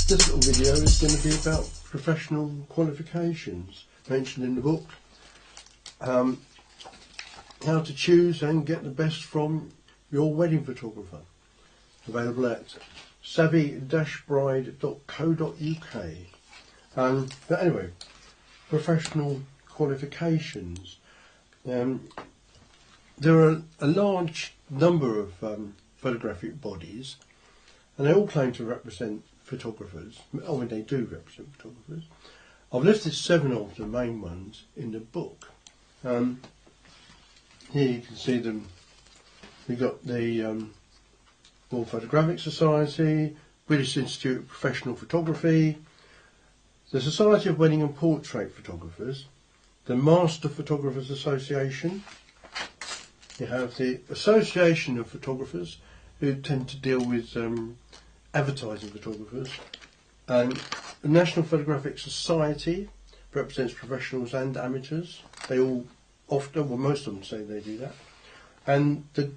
This little video is going to be about professional qualifications mentioned in the book. How to choose and get the best from your wedding photographer. Available at savvy-bride.co.uk. But anyway, professional qualifications. There are a large number of photographic bodies, and they all claim to represent photographers. Oh, and they do represent photographers. I've listed 7 of the main ones in the book. Here you can see them. We've got the World Photographic Society, British Institute of Professional Photography, the Society of Wedding and Portrait Photographers, the Master Photographers Association. You have the Association of Photographers, who tend to deal with advertising photographers, and the National Photographic Society represents professionals and amateurs. They all often, well, most of them say they do that. And the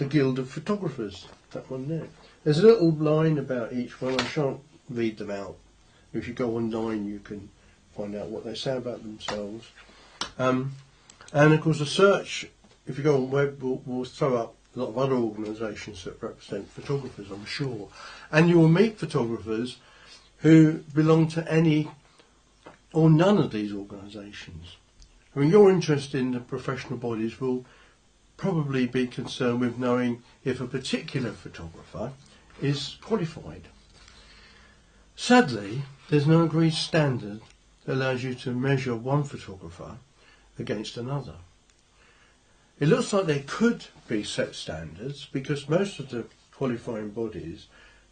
Guild of Photographers, that one there. There's a little line about each one. I shan't read them out. If you go online, you can find out what they say about themselves. And of course, the search, if you go on web, will throw up a lot of other organisations that represent photographers, I'm sure. And you will meet photographers who belong to any or none of these organisations. I mean, your interest in the professional bodies will probably be concerned with knowing if a particular photographer is qualified. Sadly, there's no agreed standard that allows you to measure one photographer against another. It looks like there could be set standards because most of the qualifying bodies,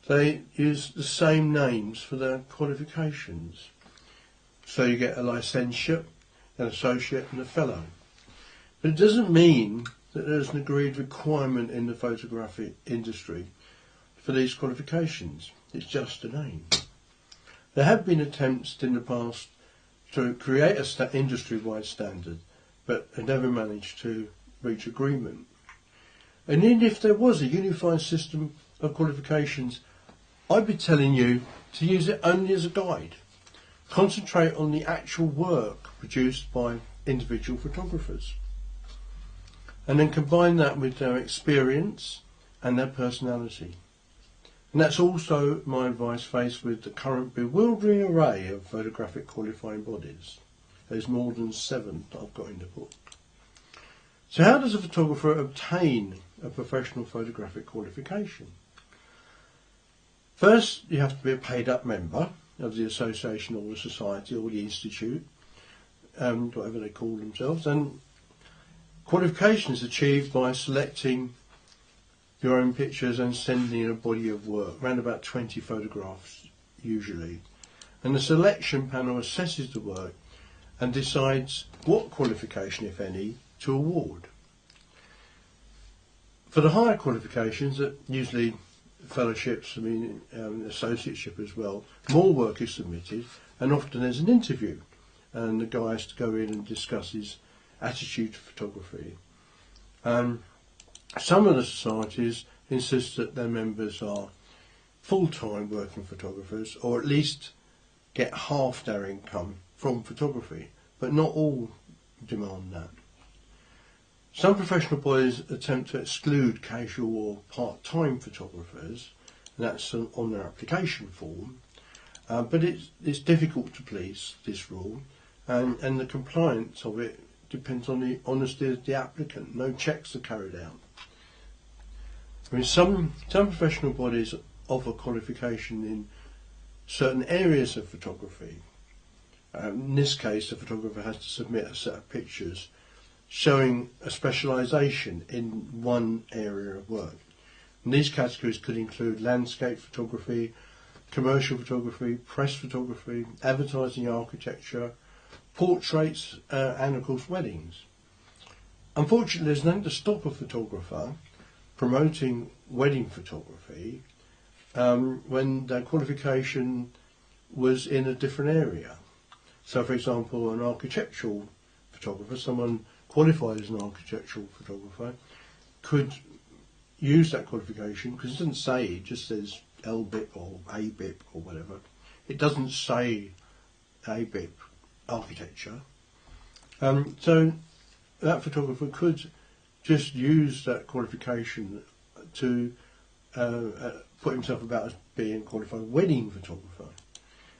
they use the same names for their qualifications. So you get a licentiate, an associate and a fellow. But it doesn't mean that there's an agreed requirement in the photographic industry for these qualifications. It's just a name. There have been attempts in the past to create an industry-wide standard, but have never managed to reach agreement. And even if there was a unified system of qualifications, I'd be telling you to use it only as a guide. Concentrate on the actual work produced by individual photographers. And then combine that with their experience and their personality. And that's also my advice faced with the current bewildering array of photographic qualifying bodies. There's more than 7 that I've got in the book. So how does a photographer obtain a professional photographic qualification? First, you have to be a paid-up member of the association or the society or the institute, whatever they call themselves. And qualification is achieved by selecting your own pictures and sending in a body of work, around about 20 photographs usually. And the selection panel assesses the work and decides what qualification, if any, to award. For the higher qualifications, that usually fellowships, associateship as well, more work is submitted, and often there's an interview, and the guy has to go in and discuss his attitude to photography. Some of the societies insist that their members are full-time working photographers, or at least get half their income from photography, but not all demand that. Some professional bodies attempt to exclude casual or part-time photographers, and that's on their application form, but it's difficult to police this rule, and the compliance of it depends on the honesty of the applicant. No checks are carried out. I mean, some professional bodies offer qualification in certain areas of photography. In this case, the photographer has to submit a set of pictures showing a specialisation in one area of work. And these categories could include landscape photography, commercial photography, press photography, advertising, architecture, portraits, and of course weddings. Unfortunately, there's nothing to stop a photographer promoting wedding photography when their qualification was in a different area. So for example, an architectural photographer, someone qualified as an architectural photographer, could use that qualification, because it doesn't say, it just says LBIP or ABIP or whatever. It doesn't say ABIP architecture. So that photographer could just use that qualification to put himself about as being a qualified wedding photographer.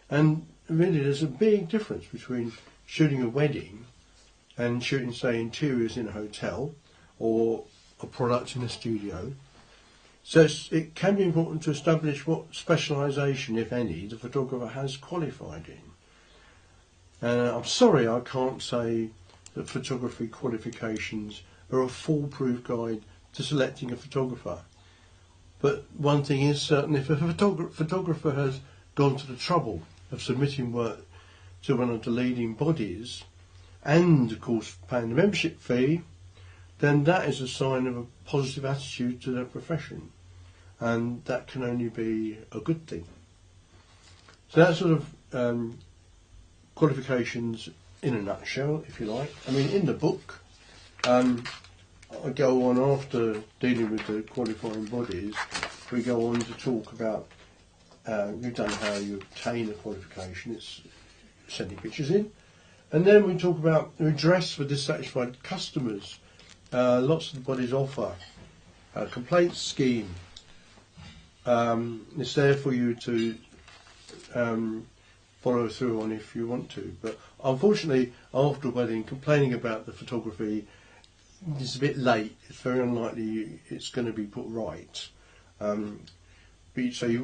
And really there's a big difference between shooting a wedding and shooting, say, interiors in a hotel or a product in a studio. So it can be important to establish what specialisation, if any, the photographer has qualified in. I'm sorry I can't say that photography qualifications are a foolproof guide to selecting a photographer. But one thing is certain: if a photographer has gone to the trouble of submitting work to one of the leading bodies and, of course, paying the membership fee, then that is a sign of a positive attitude to their profession, and that can only be a good thing. So that's sort of qualifications in a nutshell, if you like. I mean, in the book, I go on, after dealing with the qualifying bodies, we go on to talk about, we've done how you obtain a qualification, it's sending pictures in, and then we talk about redress for dissatisfied customers. Lots of the bodies offer a complaints scheme. It's there for you to follow through on if you want to, but unfortunately after a wedding, complaining about the photography is a bit late. It's very unlikely it's going to be put right. So you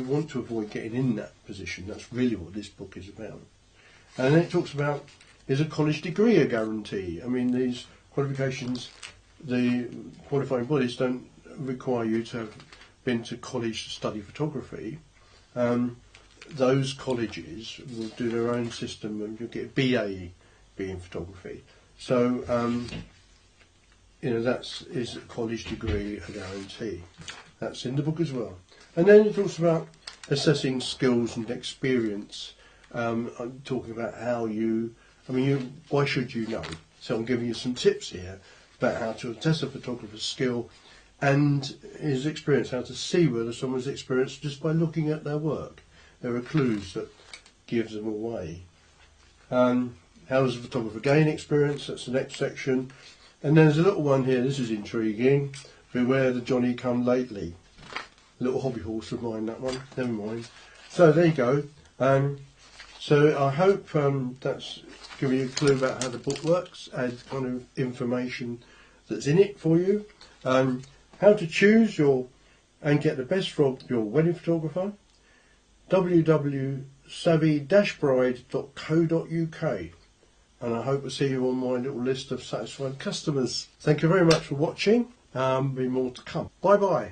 want to avoid getting in that position. That's really what this book is about. And then it talks about, is a college degree a guarantee? I mean, these qualifications, the qualifying bodies don't require you to have been to college to study photography. Those colleges will do their own system and you'll get a BA in photography. So, is a college degree a guarantee? That's in the book as well. And then it talks about assessing skills and experience. I'm talking about how why should you know? So I'm giving you some tips here about how to assess a photographer's skill and his experience, how to see whether someone's experienced just by looking at their work. There are clues that give them away. How does a photographer gain experience? That's the next section. And then there's a little one here, this is intriguing. Beware the Johnny come lately. A little hobby horse of mine, that one, never mind. So there you go. So I hope that's given you a clue about how the book works and kind of information that's in it for you. How to choose and get the best from your wedding photographer. www.savvy-bride.co.uk, and I hope to see you on my little list of satisfied customers. Thank you very much for watching. Be more to come. Bye bye.